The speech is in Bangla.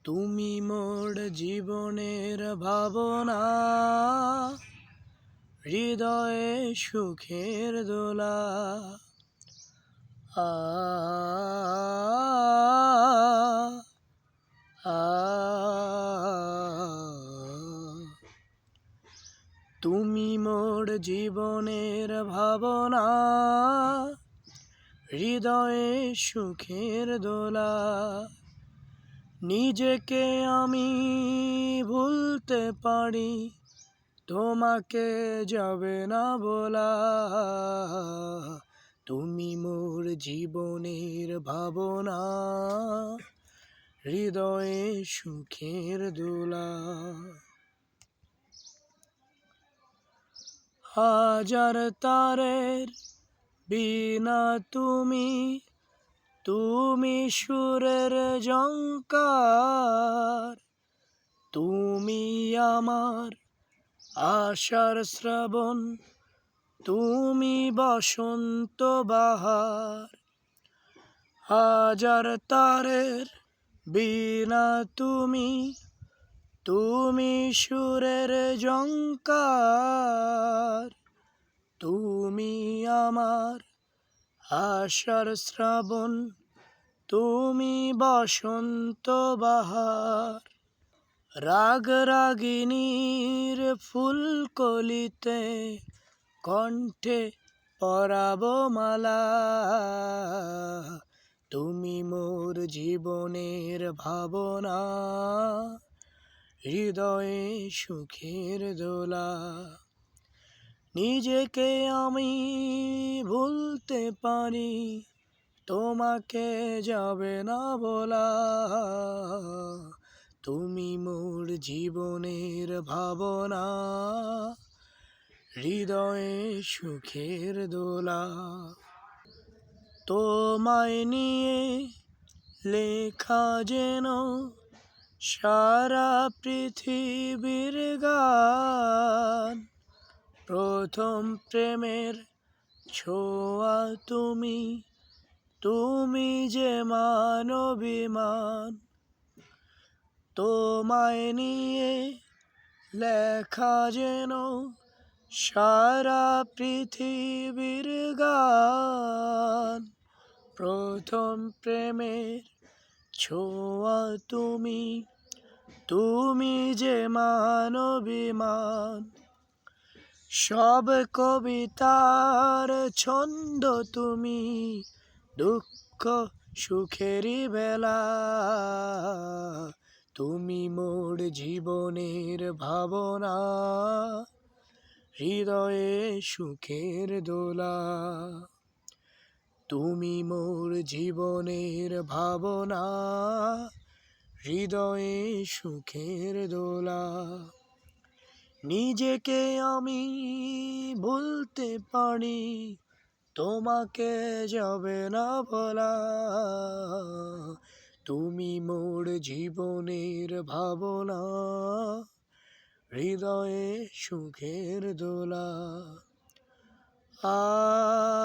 তুমি মোর জীবনের ভাবনা, হৃদয়ে সুখের দোলা। আ আ তুমি মোর জীবনের ভাবনা, হৃদয়ে সুখের দোলা। নিজেকে আমি ভুলতে পারি, তোমাকে যাবে না বলা। তুমি মোর জীবনের ভাবনা, হৃদয়ে সুখের দোলা। হাজার তারের বিনা তুমি, তুমি সুরের ঝংকার। তুমি আমার আশার শ্রাবণ, তুমি বসন্ত বাহার। হাজার তারের বিনা তুমি, তুমি সুরের ঝংকার। তুমি আমার আশার শ্রাবণ, তুমি বসন্ত বাহার। রাগ রাগিনীর ফুলকলিতে কণ্ঠে পরাব মালা। তুমি মোর জীবনের ভাবনা, হৃদয়ে সুখের দোলা। নিজেকে আমি ভুলতে পারি, তোমাকে যাবে না বলা। তুমি মোর জীবনের ভাবনা, হৃদয়ে সুখের দোলা। তোমায় নিয়ে লেখা যেন সারা পৃথিবীর গান। প্রথম প্রেমের ছোঁয়া তুমি, তুমি যে মানবিমান। তোমায় নিয়ে লেখা যেন সারা পৃথিবীর গান। প্রথম প্রেমের ছোঁয়া তুমি, তুমি যে মানবিমান। সব কবিতার ছন্দ তুমি, দুঃখ সুখেরই বেলা। তুমি মোর জীবনের ভাবনা, হৃদয়ে সুখের দোলা। তুমি মোর জীবনের ভাবনা, হৃদয়ে সুখের দোলা। নিজেকে আমি ভুলতে পারি, তোমাকে যাবে না বলা। তুমি মোর জীবনের ভাবনা, হৃদয়ে সুখের দোলা। আ